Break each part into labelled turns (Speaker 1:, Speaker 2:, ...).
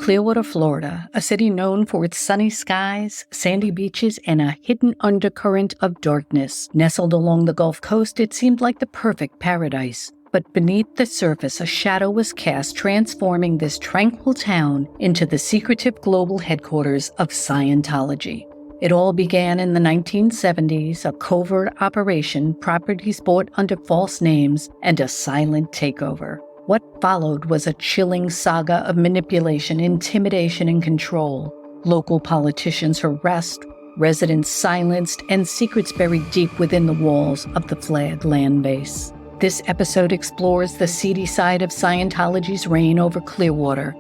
Speaker 1: Clearwater, Florida, a city known for its sunny skies, sandy beaches, and a hidden undercurrent of darkness. Nestled along the Gulf Coast, it seemed like the perfect paradise. But beneath the surface, a shadow was cast, transforming this tranquil town into the secretive global headquarters of Scientology. It all began in the 1970s, a covert operation, properties bought under false names, and a silent takeover. What followed was a chilling saga of manipulation, intimidation, and control. Local politicians harassed, residents silenced, and secrets buried deep within the walls of the flagged land base. This episode explores the seedy side of Scientology's reign over Clearwater.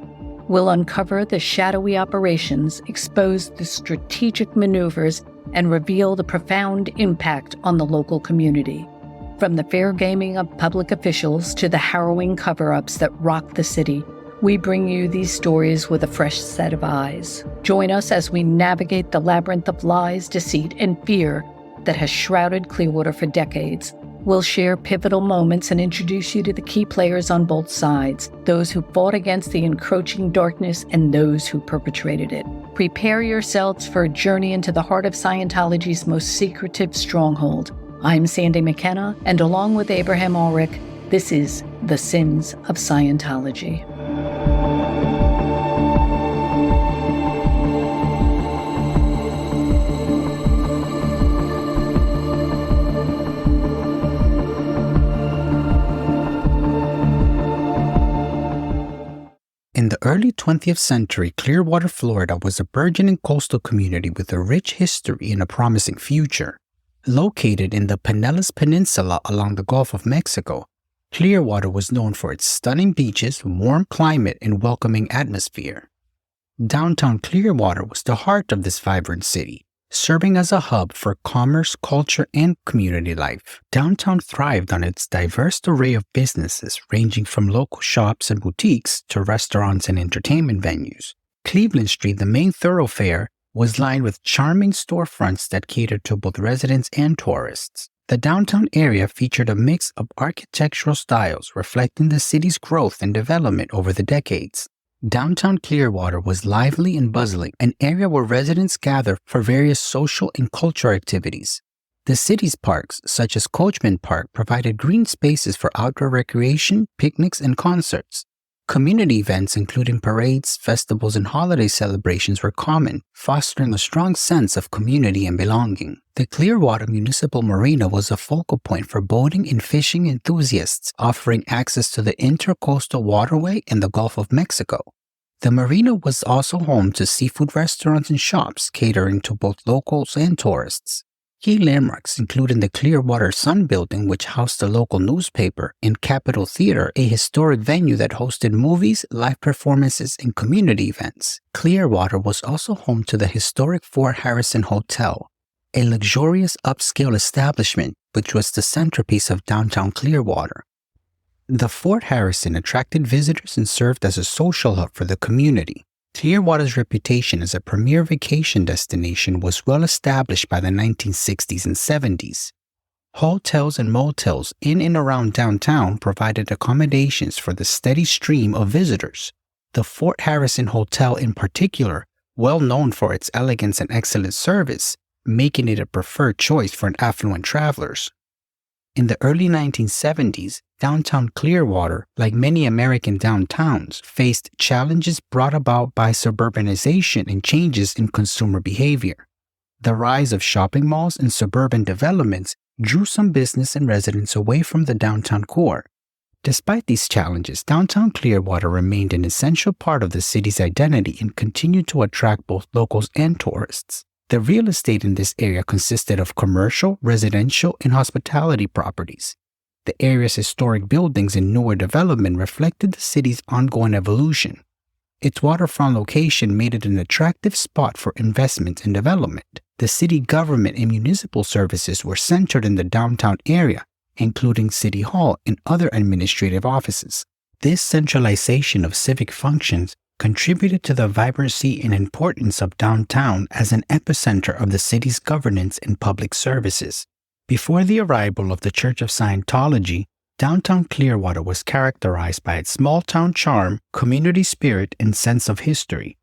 Speaker 1: We'll uncover the shadowy operations, expose the strategic maneuvers, and reveal the profound impact on the local community. From the fair gaming of public officials to the harrowing cover-ups that rock the city, we bring you these stories with a fresh set of eyes. Join us as we navigate the labyrinth of lies, deceit, and fear that has shrouded Clearwater for decades. We'll share pivotal moments and introduce you to the key players on both sides, those who fought against the encroaching darkness and those who perpetrated it. Prepare yourselves for a journey into the heart of Scientology's most secretive stronghold. I'm Sandi McKenna, and along with Abraham Aurich, this is The Sins of Scientology.
Speaker 2: In the early 20th century, Clearwater, Florida was a burgeoning coastal community with a rich history and a promising future. Located in the Pinellas Peninsula along the Gulf of Mexico, Clearwater was known for its stunning beaches, warm climate, and welcoming atmosphere. Downtown Clearwater was the heart of this vibrant city, serving as a hub for commerce, culture, and community life. Downtown thrived on its diverse array of businesses, ranging from local shops and boutiques to restaurants and entertainment venues. Cleveland Street, the main thoroughfare, was lined with charming storefronts that catered to both residents and tourists. The downtown area featured a mix of architectural styles reflecting the city's growth and development over the decades. Downtown Clearwater was lively and bustling, an area where residents gathered for various social and cultural activities. The city's parks, such as Coachman Park, provided green spaces for outdoor recreation, picnics, and concerts. Community events, including parades, festivals, and holiday celebrations, were common, fostering a strong sense of community and belonging. The Clearwater Municipal Marina was a focal point for boating and fishing enthusiasts, offering access to the Intercoastal Waterway and the Gulf of Mexico. The marina was also home to seafood restaurants and shops, catering to both locals and tourists. Key landmarks including the Clearwater Sun Building, which housed the local newspaper, and Capitol Theater, a historic venue that hosted movies, live performances, and community events. Clearwater was also home to the historic Fort Harrison Hotel, a luxurious upscale establishment which was the centerpiece of downtown Clearwater. The Fort Harrison attracted visitors and served as a social hub for the community. Clearwater's reputation as a premier vacation destination was well established by the 1960s and 70s. Hotels and motels in and around downtown provided accommodations for the steady stream of visitors. The Fort Harrison Hotel in particular, well known for its elegance and excellent service, making it a preferred choice for affluent travelers. In the early 1970s, downtown Clearwater, like many American downtowns, faced challenges brought about by suburbanization and changes in consumer behavior. The rise of shopping malls and suburban developments drew some business and residents away from the downtown core. Despite these challenges, downtown Clearwater remained an essential part of the city's identity and continued to attract both locals and tourists. The real estate in this area consisted of commercial, residential, and hospitality properties. The area's historic buildings and newer development reflected the city's ongoing evolution. Its waterfront location made it an attractive spot for investment and development. The city government and municipal services were centered in the downtown area, including City Hall and other administrative offices. This centralization of civic functions contributed to the vibrancy and importance of downtown as an epicenter of the city's governance and public services. Before the arrival of the Church of Scientology, Downtown Clearwater was characterized by its small-town charm, community spirit, and sense of history.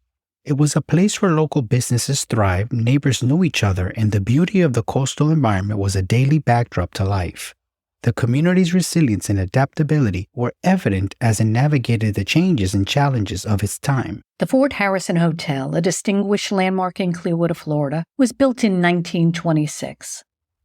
Speaker 2: It was a place where local businesses thrived, neighbors knew each other, and the beauty of the coastal environment was a daily backdrop to life. The community's resilience and adaptability were evident as it navigated the changes and challenges of its time.
Speaker 1: The Fort Harrison Hotel, a distinguished landmark in Clearwater, Florida, was built in 1926.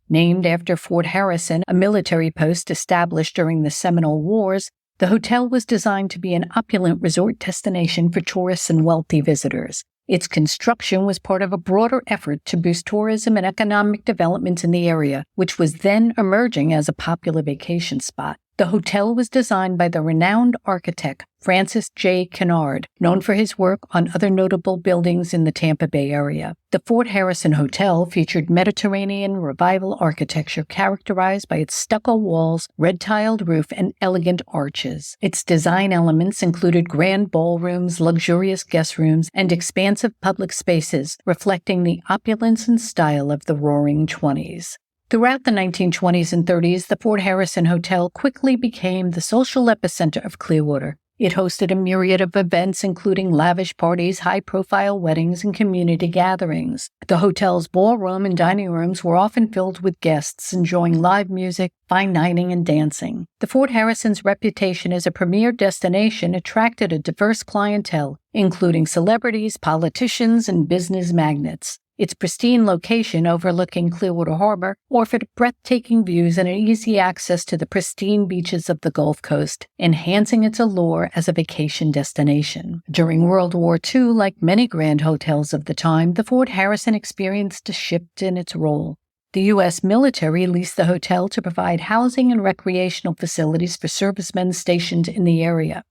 Speaker 1: Named after Fort Harrison, a military post established during the Seminole Wars, the hotel was designed to be an opulent resort destination for tourists and wealthy visitors. Its construction was part of a broader effort to boost tourism and economic development in the area, which was then emerging as a popular vacation spot. The hotel was designed by the renowned architect Francis J. Kennard, known for his work on other notable buildings in the Tampa Bay area. The Fort Harrison Hotel featured Mediterranean Revival architecture characterized by its stucco walls, red-tiled roof, and elegant arches. Its design elements included grand ballrooms, luxurious guest rooms, and expansive public spaces, reflecting the opulence and style of the Roaring Twenties. Throughout the 1920s and 30s, the Fort Harrison Hotel quickly became the social epicenter of Clearwater. It hosted a myriad of events, including lavish parties, high-profile weddings, and community gatherings. The hotel's ballroom and dining rooms were often filled with guests enjoying live music, fine dining, and dancing. The Fort Harrison's reputation as a premier destination attracted a diverse clientele, including celebrities, politicians, and business magnates. Its pristine location overlooking Clearwater Harbor offered breathtaking views and easy access to the pristine beaches of the Gulf Coast, enhancing its allure as a vacation destination. During World War II, like many grand hotels of the time, the Fort Harrison experienced a shift in its role. The U.S. military leased the hotel to provide housing and recreational facilities for servicemen stationed in the area.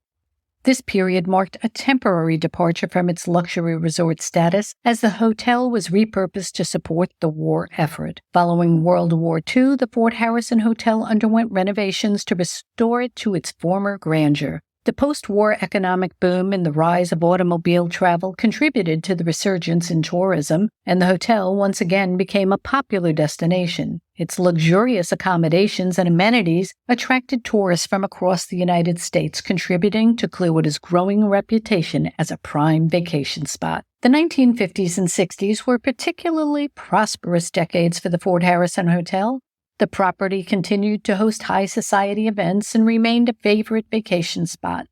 Speaker 1: This period marked a temporary departure from its luxury resort status as the hotel was repurposed to support the war effort. Following World War II, the Fort Harrison Hotel underwent renovations to restore it to its former grandeur. The post-war economic boom and the rise of automobile travel contributed to the resurgence in tourism, and the hotel once again became a popular destination. Its luxurious accommodations and amenities attracted tourists from across the United States, contributing to Clearwater's growing reputation as a prime vacation spot. The 1950s and 60s were particularly prosperous decades for the Fort Harrison Hotel. The property continued to host high society events and remained a favorite vacation spot.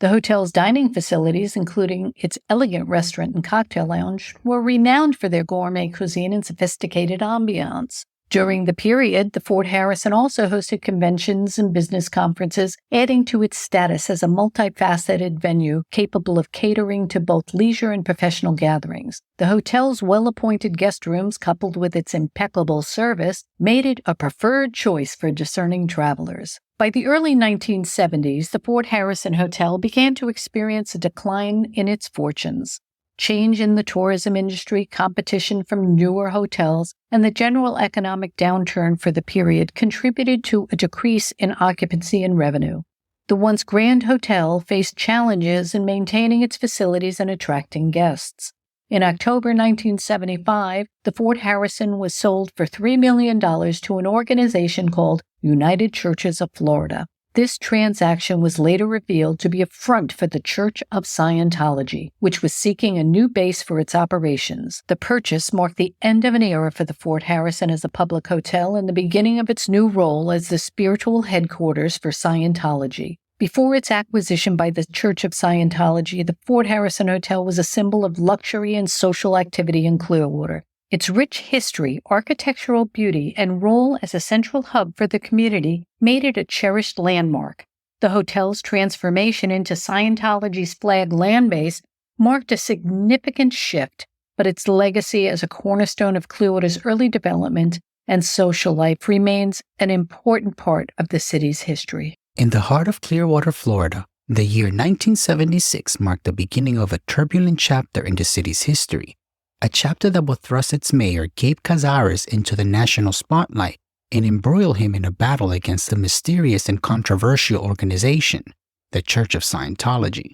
Speaker 1: The hotel's dining facilities, including its elegant restaurant and cocktail lounge, were renowned for their gourmet cuisine and sophisticated ambiance. During the period, the Fort Harrison also hosted conventions and business conferences, adding to its status as a multifaceted venue capable of catering to both leisure and professional gatherings. The hotel's well-appointed guest rooms, coupled with its impeccable service, made it a preferred choice for discerning travelers. By the early 1970s, the Fort Harrison Hotel began to experience a decline in its fortunes. Change in the tourism industry, competition from newer hotels, and the general economic downturn for the period contributed to a decrease in occupancy and revenue. The once grand hotel faced challenges in maintaining its facilities and attracting guests. In October 1975, the Fort Harrison was sold for $3 million to an organization called United Churches of Florida. This transaction was later revealed to be a front for the Church of Scientology, which was seeking a new base for its operations. The purchase marked the end of an era for the Fort Harrison as a public hotel and the beginning of its new role as the spiritual headquarters for Scientology. Before its acquisition by the Church of Scientology, the Fort Harrison Hotel was a symbol of luxury and social activity in Clearwater. Its rich history, architectural beauty, and role as a central hub for the community made it a cherished landmark. The hotel's transformation into Scientology's flag land base marked a significant shift, but its legacy as a cornerstone of Clearwater's early development and social life remains an important part of the city's history.
Speaker 2: In the heart of Clearwater, Florida, the year 1976 marked the beginning of a turbulent chapter in the city's history. A chapter that would thrust its mayor, Gabe Cazares, into the national spotlight and embroil him in a battle against the mysterious and controversial organization, the Church of Scientology.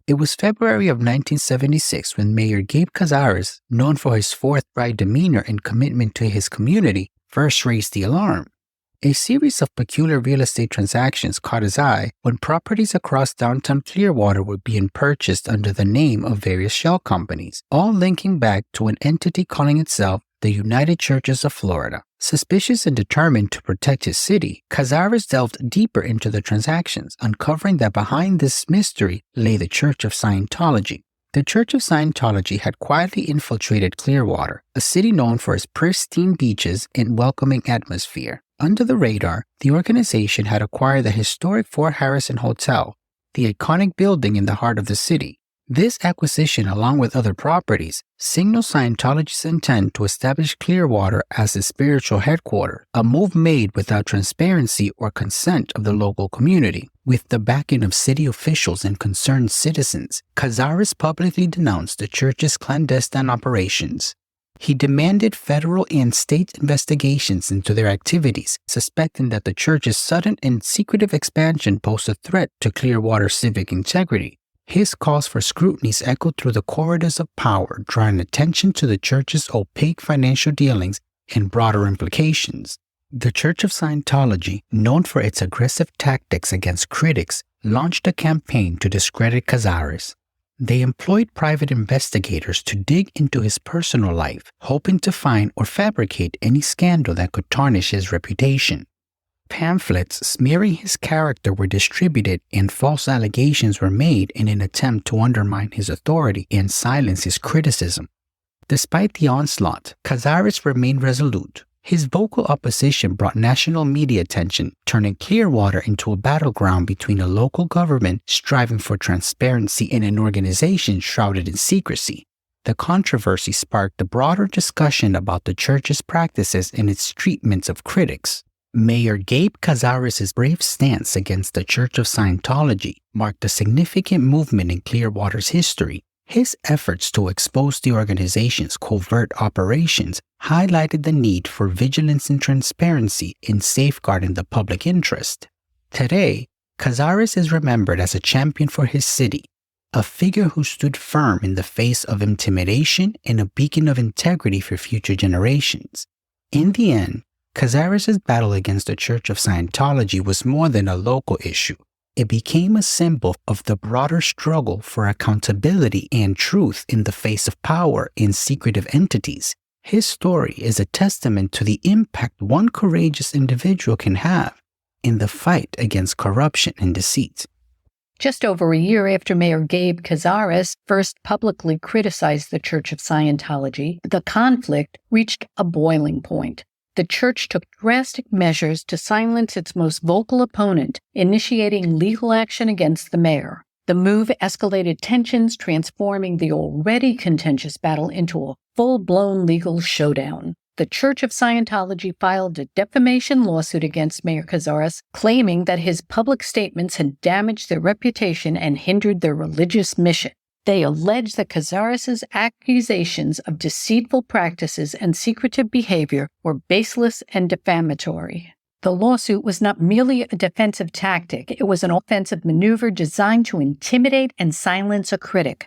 Speaker 2: It was February of 1976 when Mayor Gabe Cazares, known for his forthright demeanor and commitment to his community, first raised the alarm. A series of peculiar real estate transactions caught his eye when properties across downtown Clearwater were being purchased under the name of various shell companies, all linking back to an entity calling itself the United Churches of Florida. Suspicious and determined to protect his city, Cazares delved deeper into the transactions, uncovering that behind this mystery lay the Church of Scientology. The Church of Scientology had quietly infiltrated Clearwater, a city known for its pristine beaches and welcoming atmosphere. Under the radar, the organization had acquired the historic Fort Harrison Hotel, the iconic building in the heart of the city. This acquisition, along with other properties, signaled Scientology's intent to establish Clearwater as its spiritual headquarters, a move made without transparency or consent of the local community. With the backing of city officials and concerned citizens, Cazares publicly denounced the church's clandestine operations. He demanded federal and state investigations into their activities, suspecting that the church's sudden and secretive expansion posed a threat to Clearwater's civic integrity. His calls for scrutiny echoed through the corridors of power, drawing attention to the church's opaque financial dealings and broader implications. The Church of Scientology, known for its aggressive tactics against critics, launched a campaign to discredit Cazares. They employed private investigators to dig into his personal life, hoping to find or fabricate any scandal that could tarnish his reputation. Pamphlets smearing his character were distributed and false allegations were made in an attempt to undermine his authority and silence his criticism. Despite the onslaught, Cazares remained resolute. His vocal opposition brought national media attention, turning Clearwater into a battleground between a local government striving for transparency and an organization shrouded in secrecy. The controversy sparked a broader discussion about the church's practices and its treatments of critics. Mayor Gabe Cazares' brave stance against the Church of Scientology marked a significant movement in Clearwater's history. His efforts to expose the organization's covert operations highlighted the need for vigilance and transparency in safeguarding the public interest. Today, Cazares is remembered as a champion for his city, a figure who stood firm in the face of intimidation and a beacon of integrity for future generations. In the end, Cazares' battle against the Church of Scientology was more than a local issue. It became a symbol of the broader struggle for accountability and truth in the face of power and secretive entities. His story is a testament to the impact one courageous individual can have in the fight against corruption and deceit.
Speaker 1: Just over a year after Mayor Gabe Cazares first publicly criticized the Church of Scientology, the conflict reached a boiling point. The church took drastic measures to silence its most vocal opponent, initiating legal action against the mayor. The move escalated tensions, transforming the already contentious battle into a full-blown legal showdown. The Church of Scientology filed a defamation lawsuit against Mayor Cazares, claiming that his public statements had damaged their reputation and hindered their religious mission. They allege that Cazares' accusations of deceitful practices and secretive behavior were baseless and defamatory. The lawsuit was not merely a defensive tactic, it was an offensive maneuver designed to intimidate and silence a critic.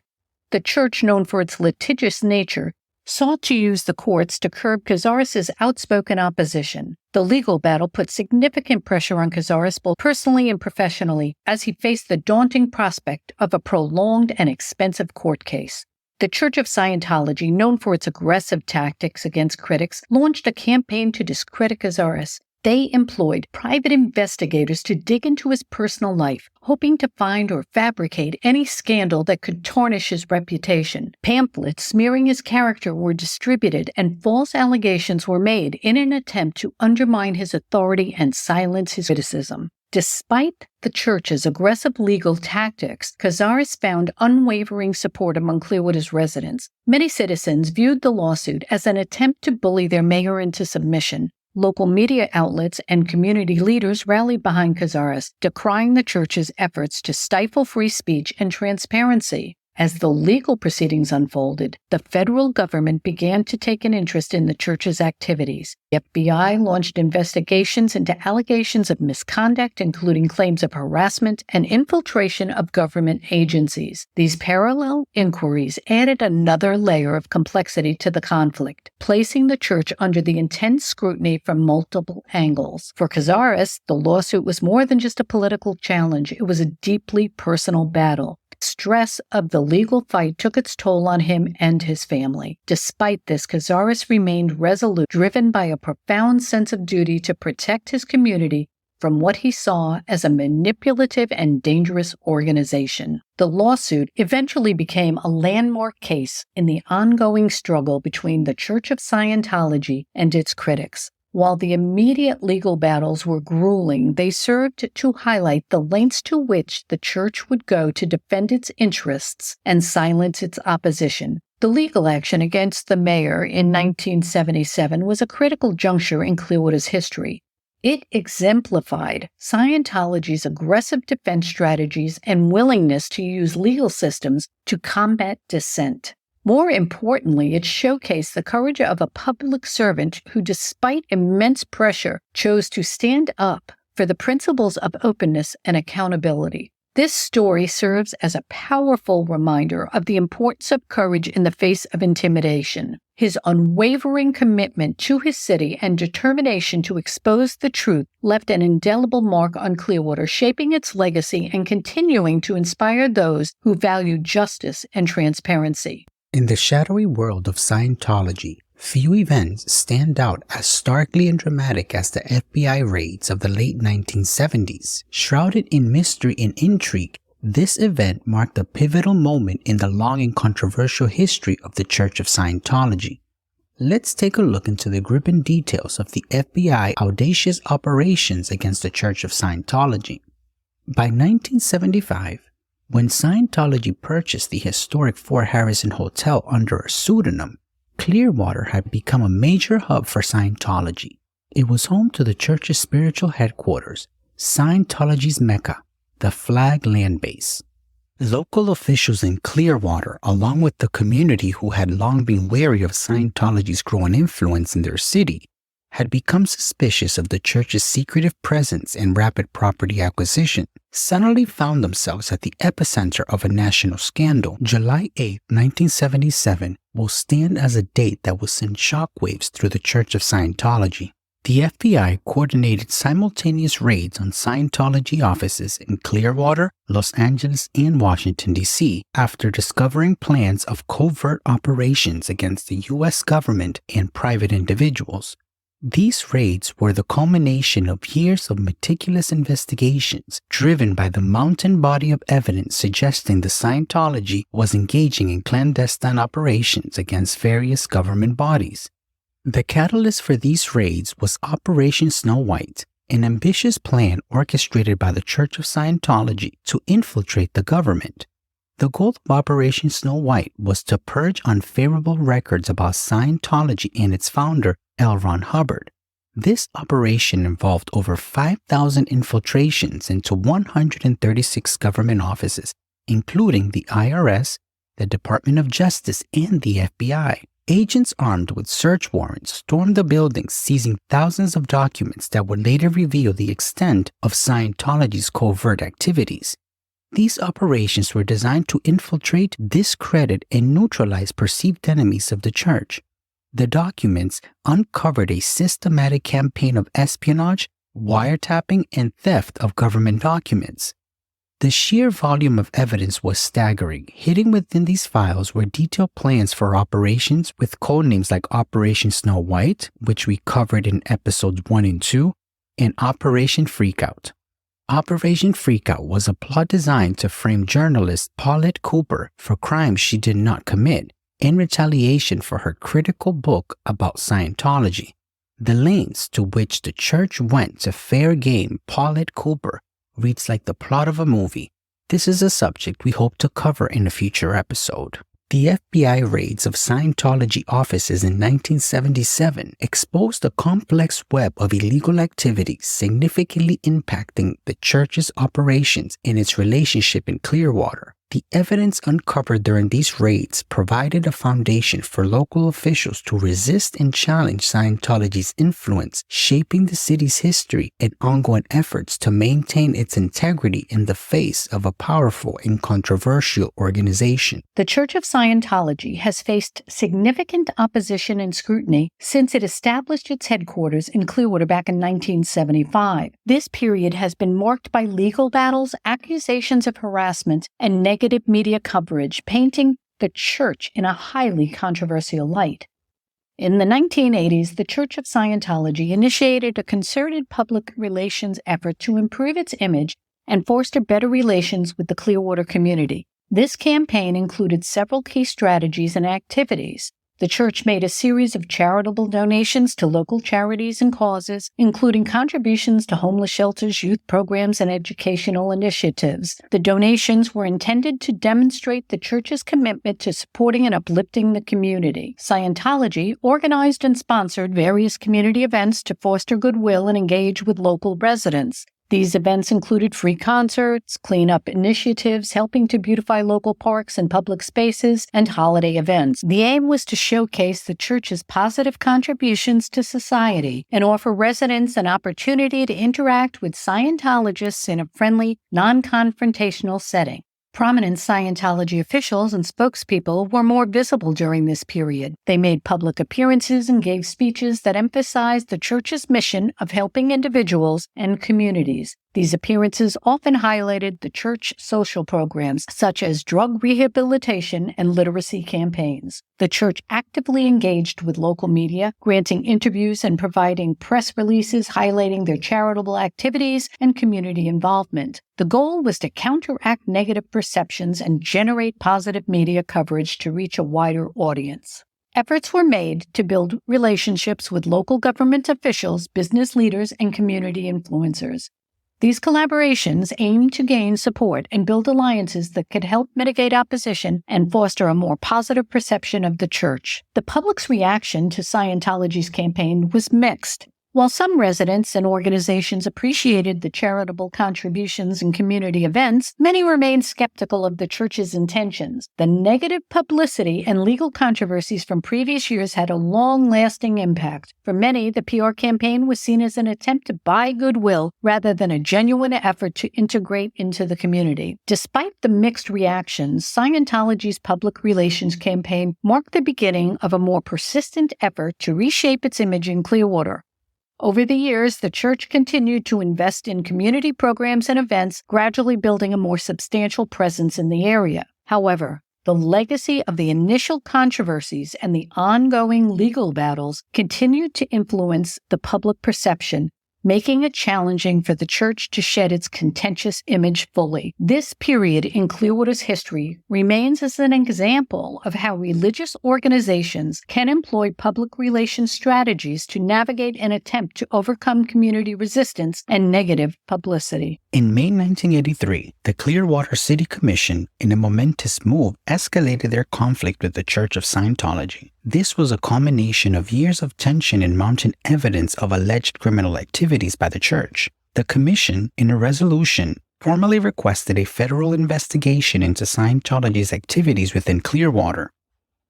Speaker 1: The church, known for its litigious nature, sought to use the courts to curb Cazares' outspoken opposition. The legal battle put significant pressure on Cazares both personally and professionally as he faced the daunting prospect of a prolonged and expensive court case. The Church of Scientology, known for its aggressive tactics against critics, launched a campaign to discredit Cazares. They employed private investigators to dig into his personal life, hoping to find or fabricate any scandal that could tarnish his reputation. Pamphlets smearing his character were distributed, and false allegations were made in an attempt to undermine his authority and silence his criticism. Despite the church's aggressive legal tactics, Cazares found unwavering support among Clearwater's residents. Many citizens viewed the lawsuit as an attempt to bully their mayor into submission. Local media outlets and community leaders rallied behind Cazares, decrying the church's efforts to stifle free speech and transparency. As the legal proceedings unfolded, the federal government began to take an interest in the church's activities. The FBI launched investigations into allegations of misconduct, including claims of harassment and infiltration of government agencies. These parallel inquiries added another layer of complexity to the conflict, placing the church under the intense scrutiny from multiple angles. For Cazares, the lawsuit was more than just a political challenge. It was a deeply personal battle. Stress of the legal fight took its toll on him and his family. Despite this, Cazares remained resolute, driven by a profound sense of duty to protect his community from what he saw as a manipulative and dangerous organization. The lawsuit eventually became a landmark case in the ongoing struggle between the Church of Scientology and its critics. While the immediate legal battles were grueling, they served to highlight the lengths to which the church would go to defend its interests and silence its opposition. The legal action against the mayor in 1977 was a critical juncture in Clearwater's history. It exemplified Scientology's aggressive defense strategies and willingness to use legal systems to combat dissent. More importantly, it showcased the courage of a public servant who, despite immense pressure, chose to stand up for the principles of openness and accountability. This story serves as a powerful reminder of the importance of courage in the face of intimidation. His unwavering commitment to his city and determination to expose the truth left an indelible mark on Clearwater, shaping its legacy and continuing to inspire those who value justice and transparency.
Speaker 2: In the shadowy world of Scientology, few events stand out as starkly and dramatic as the FBI raids of the late 1970s. Shrouded in mystery and intrigue, this event marked a pivotal moment in the long and controversial history of the Church of Scientology. Let's take a look into the gripping details of the FBI audacious operations against the Church of Scientology. By 1975, when Scientology purchased the historic Fort Harrison Hotel under a pseudonym, Clearwater had become a major hub for Scientology. It was home to the church's spiritual headquarters, Scientology's Mecca, the Flag Land Base. Local officials in Clearwater, along with the community who had long been wary of Scientology's growing influence in their city, had become suspicious of the church's secretive presence and rapid property acquisition, suddenly found themselves at the epicenter of a national scandal. July 8, 1977 will stand as a date that will send shockwaves through the Church of Scientology. The FBI coordinated simultaneous raids on Scientology offices in Clearwater, Los Angeles, and Washington, D.C. after discovering plans of covert operations against the U.S. government and private individuals. These raids were the culmination of years of meticulous investigations driven by the mountain body of evidence suggesting the Scientology was engaging in clandestine operations against various government bodies. The catalyst for these raids was Operation Snow White, an ambitious plan orchestrated by the Church of Scientology to infiltrate the government. The goal of Operation Snow White was to purge unfavorable records about Scientology and its founder, LRonHubbard. This operation involved over 5,000 infiltrations into 136 government offices, including the IRS, the Department of Justice, and the FBI. Agents armed with search warrants stormed the buildings, seizing thousands of documents that would later reveal the extent of Scientology's covert activities. These operations were designed to infiltrate, discredit, and neutralize perceived enemies of the church. The documents uncovered a systematic campaign of espionage, wiretapping, and theft of government documents. The sheer volume of evidence was staggering. Hidden within these files were detailed plans for operations with codenames like Operation Snow White, which we covered in episodes 1 and 2, and Operation Freakout. Operation Freakout was a plot designed to frame journalist Paulette Cooper for crimes she did not commit, in retaliation for her critical book about Scientology. The lengths to which the church went to fair game Paulette Cooper reads like the plot of a movie. This is a subject we hope to cover in a future episode. The FBI raids of Scientology offices in 1977 exposed a complex web of illegal activities significantly impacting the church's operations and its relationship in Clearwater. The evidence uncovered during these raids provided a foundation for local officials to resist and challenge Scientology's influence, shaping the city's history and ongoing efforts to maintain its integrity in the face of a powerful and controversial organization.
Speaker 1: The Church of Scientology has faced significant opposition and scrutiny since it established its headquarters in Clearwater back in 1975. This period has been marked by legal battles, accusations of harassment, and negative media coverage, painting the church in a highly controversial light. In the 1980s, the Church of Scientology initiated a concerted public relations effort to improve its image and foster better relations with the Clearwater community. This campaign included several key strategies and activities. The church made a series of charitable donations to local charities and causes, including contributions to homeless shelters, youth programs, and educational initiatives. The donations were intended to demonstrate the church's commitment to supporting and uplifting the community. Scientology organized and sponsored various community events to foster goodwill and engage with local residents. These events included free concerts, cleanup initiatives, helping to beautify local parks and public spaces, and holiday events. The aim was to showcase the church's positive contributions to society and offer residents an opportunity to interact with Scientologists in a friendly, non-confrontational setting. Prominent Scientology officials and spokespeople were more visible during this period. They made public appearances and gave speeches that emphasized the church's mission of helping individuals and communities. These appearances often highlighted the church social programs, such as drug rehabilitation and literacy campaigns. The church actively engaged with local media, granting interviews and providing press releases highlighting their charitable activities and community involvement. The goal was to counteract negative perceptions and generate positive media coverage to reach a wider audience. Efforts were made to build relationships with local government officials, business leaders, and community influencers. These collaborations aim to gain support and build alliances that could help mitigate opposition and foster a more positive perception of the church. The public's reaction to Scientology's campaign was mixed. While some residents and organizations appreciated the charitable contributions and community events, many remained skeptical of the church's intentions. The negative publicity and legal controversies from previous years had a long-lasting impact. For many, the PR campaign was seen as an attempt to buy goodwill rather than a genuine effort to integrate into the community. Despite the mixed reactions, Scientology's public relations campaign marked the beginning of a more persistent effort to reshape its image in Clearwater. Over the years, the church continued to invest in community programs and events, gradually building a more substantial presence in the area. However, the legacy of the initial controversies and the ongoing legal battles continued to influence the public perception, making it challenging for the church to shed its contentious image fully. This period in Clearwater's history remains as an example of how religious organizations can employ public relations strategies to navigate an attempt to overcome community resistance and negative publicity.
Speaker 2: In May 1983, the Clearwater City Commission, in a momentous move, escalated their conflict with the Church of Scientology. This was a culmination of years of tension and mounting evidence of alleged criminal activities by the church. The commission, in a resolution, formally requested a federal investigation into Scientology's activities within Clearwater.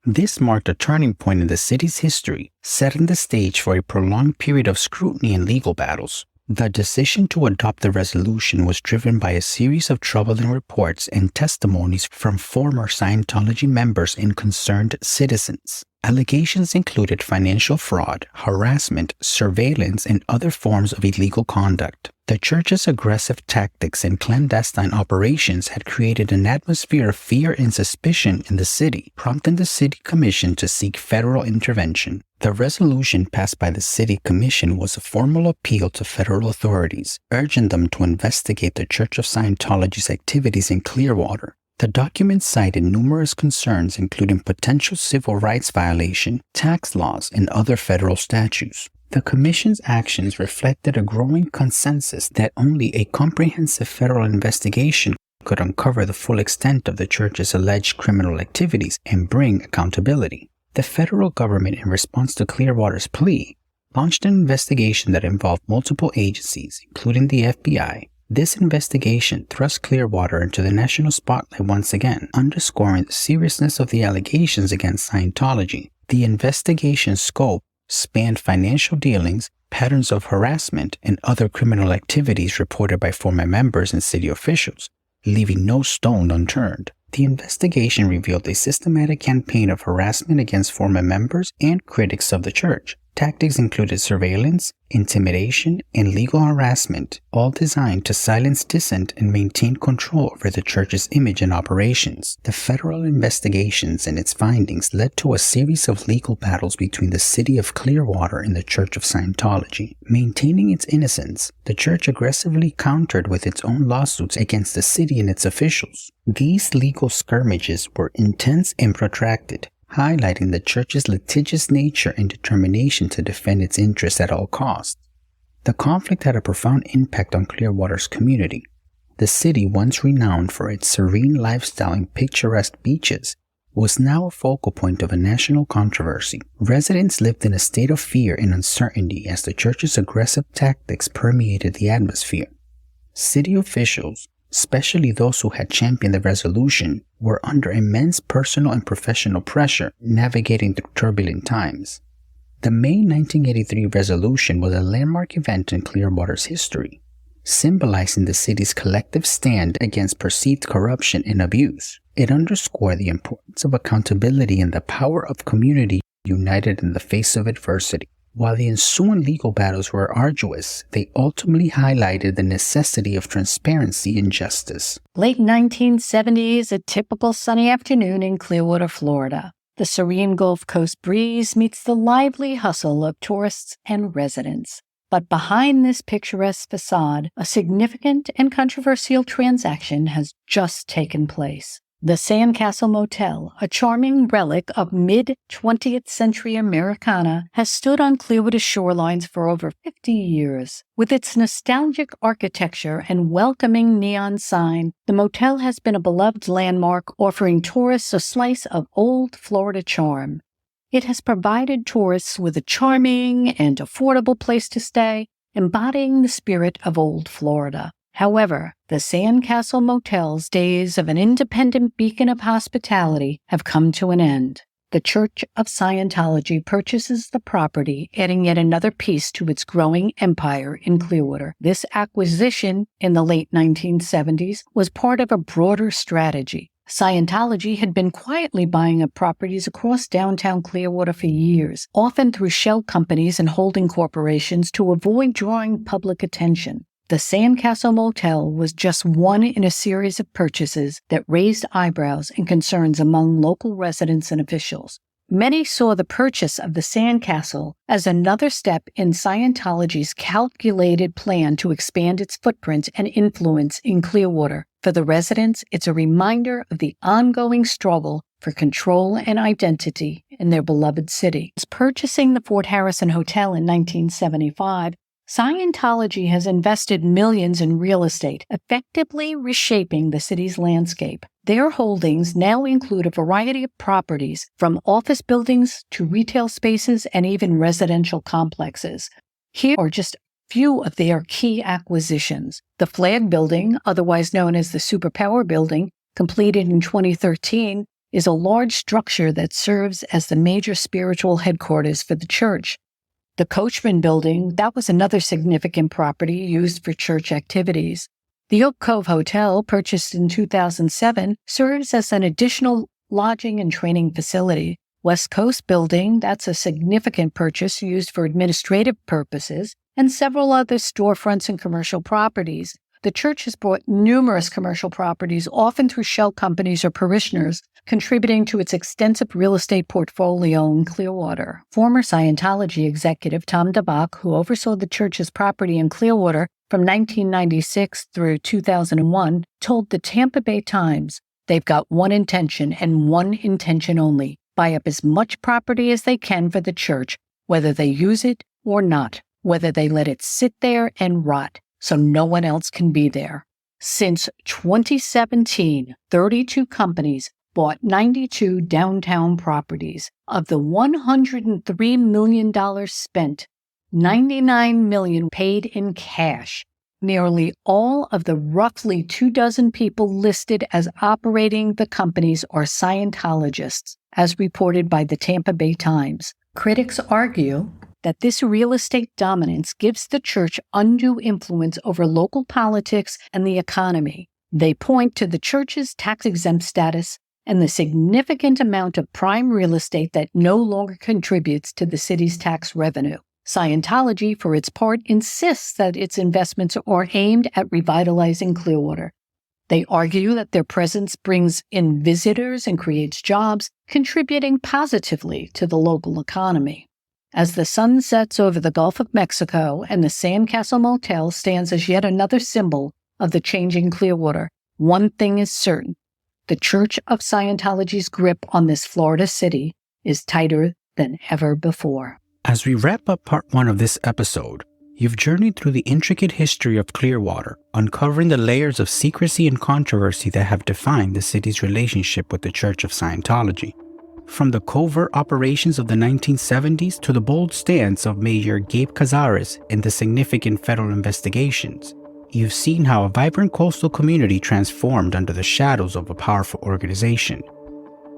Speaker 2: This marked a turning point in the city's history, setting the stage for a prolonged period of scrutiny and legal battles. The decision to adopt the resolution was driven by a series of troubling reports and testimonies from former Scientology members and concerned citizens. Allegations included financial fraud, harassment, surveillance, and other forms of illegal conduct. The church's aggressive tactics and clandestine operations had created an atmosphere of fear and suspicion in the city, prompting the city commission to seek federal intervention. The resolution passed by the city commission was a formal appeal to federal authorities, urging them to investigate the Church of Scientology's activities in Clearwater. The document cited numerous concerns, including potential civil rights violation, tax laws, and other federal statutes. The Commission's actions reflected a growing consensus that only a comprehensive federal investigation could uncover the full extent of the Church's alleged criminal activities and bring accountability. The federal government, in response to Clearwater's plea, launched an investigation that involved multiple agencies, including the FBI, This investigation thrust Clearwater into the national spotlight once again, underscoring the seriousness of the allegations against Scientology. The investigation's scope spanned financial dealings, patterns of harassment, and other criminal activities reported by former members and city officials, leaving no stone unturned. The investigation revealed a systematic campaign of harassment against former members and critics of the church. Tactics included surveillance, intimidation, and legal harassment, all designed to silence dissent and maintain control over the church's image and operations. The federal investigations and its findings led to a series of legal battles between the city of Clearwater and the Church of Scientology. Maintaining its innocence, the church aggressively countered with its own lawsuits against the city and its officials. These legal skirmishes were intense and protracted, highlighting the church's litigious nature and determination to defend its interests at all costs. The conflict had a profound impact on Clearwater's community. The city, once renowned for its serene lifestyle and picturesque beaches, was now a focal point of a national controversy. Residents lived in a state of fear and uncertainty as the church's aggressive tactics permeated the atmosphere. City officials, especially those who had championed the resolution, were under immense personal and professional pressure navigating through turbulent times. The May 1983 resolution was a landmark event in Clearwater's history, symbolizing the city's collective stand against perceived corruption and abuse. It underscored the importance of accountability and the power of community united in the face of adversity. While the ensuing legal battles were arduous, they ultimately highlighted the necessity of transparency and justice.
Speaker 1: Late 1970s, a typical sunny afternoon in Clearwater, Florida. The serene Gulf Coast breeze meets the lively hustle of tourists and residents. But behind this picturesque facade, a significant and controversial transaction has just taken place. The Sandcastle Motel, a charming relic of mid-20th century Americana, has stood on Clearwater shorelines for over 50 years. With its nostalgic architecture and welcoming neon sign, the motel has been a beloved landmark, offering tourists a slice of old Florida charm. It has provided tourists with a charming and affordable place to stay, embodying the spirit of old Florida. However, the Sandcastle Motel's days of an independent beacon of hospitality have come to an end. The Church of Scientology purchases the property, adding yet another piece to its growing empire in Clearwater. This acquisition in the late 1970s was part of a broader strategy. Scientology had been quietly buying up properties across downtown Clearwater for years, often through shell companies and holding corporations to avoid drawing public attention. The Sandcastle Motel was just one in a series of purchases that raised eyebrows and concerns among local residents and officials. Many saw the purchase of the Sandcastle as another step in Scientology's calculated plan to expand its footprint and influence in Clearwater. For the residents, it's a reminder of the ongoing struggle for control and identity in their beloved city. Purchasing the Fort Harrison Hotel in 1975, Scientology has invested millions in real estate, effectively reshaping the city's landscape. Their holdings now include a variety of properties, from office buildings to retail spaces and even residential complexes. Here are just a few of their key acquisitions. The Flag Building, otherwise known as the Superpower Building, completed in 2013, is a large structure that serves as the major spiritual headquarters for the church. The Coachman Building, that was another significant property used for church activities. The Oak Cove Hotel, purchased in 2007, serves as an additional lodging and training facility. West Coast Building, that's a significant purchase used for administrative purposes, and several other storefronts and commercial properties. The church has bought numerous commercial properties, often through shell companies or parishioners, contributing to its extensive real estate portfolio in Clearwater. Former Scientology executive Tom DeBach, who oversaw the church's property in Clearwater from 1996 through 2001, told the Tampa Bay Times, "They've got one intention and one intention only: buy up as much property as they can for the church, whether they use it or not, whether they let it sit there and rot so no one else can be there." Since 2017, 32 companies bought 92 downtown properties. Of the $103 million spent, $99 million paid in cash. Nearly all of the roughly 24 people listed as operating the companies are Scientologists, as reported by the Tampa Bay Times. Critics argue that this real estate dominance gives the church undue influence over local politics and the economy. They point to the church's tax-exempt status and the significant amount of prime real estate that no longer contributes to the city's tax revenue. Scientology, for its part, insists that its investments are aimed at revitalizing Clearwater. They argue that their presence brings in visitors and creates jobs, contributing positively to the local economy. As the sun sets over the Gulf of Mexico and the Sandcastle Motel stands as yet another symbol of the changing Clearwater, one thing is certain. The Church of Scientology's grip on this Florida city is tighter than ever before.
Speaker 2: As we wrap up part 1 of this episode, you've journeyed through the intricate history of Clearwater, uncovering the layers of secrecy and controversy that have defined the city's relationship with the Church of Scientology. From the covert operations of the 1970s to the bold stance of Mayor Gabe Cazares in the significant federal investigations, you've seen how a vibrant coastal community transformed under the shadows of a powerful organization.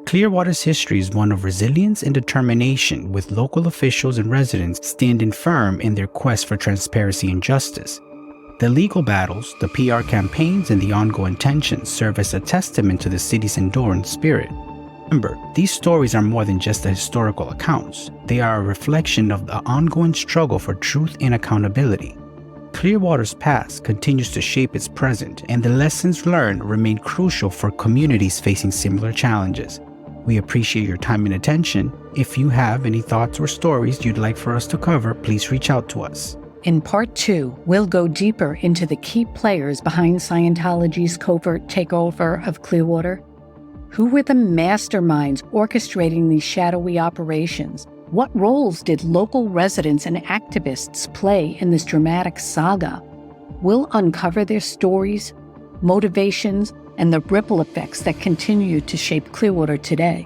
Speaker 2: Clearwater's history is one of resilience and determination, with local officials and residents standing firm in their quest for transparency and justice. The legal battles, the PR campaigns, and the ongoing tensions serve as a testament to the city's enduring spirit. Remember, these stories are more than just the historical accounts. They are a reflection of the ongoing struggle for truth and accountability. Clearwater's past continues to shape its present, and the lessons learned remain crucial for communities facing similar challenges. We appreciate your time and attention. If you have any thoughts or stories you'd like for us to cover, please reach out to us.
Speaker 1: In part 2, we'll go deeper into the key players behind Scientology's covert takeover of Clearwater. Who were the masterminds orchestrating these shadowy operations? What roles did local residents and activists play in this dramatic saga? We'll uncover their stories, motivations, and the ripple effects that continue to shape Clearwater today.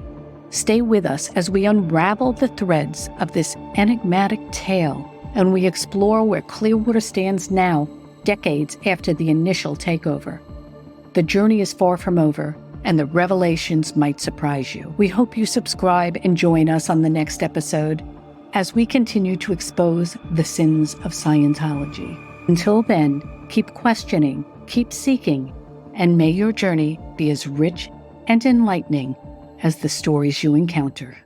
Speaker 1: Stay with us as we unravel the threads of this enigmatic tale and we explore where Clearwater stands now, decades after the initial takeover. The journey is far from over, and the revelations might surprise you. We hope you subscribe and join us on the next episode as we continue to expose the sins of Scientology. Until then, keep questioning, keep seeking, and may your journey be as rich and enlightening as the stories you encounter.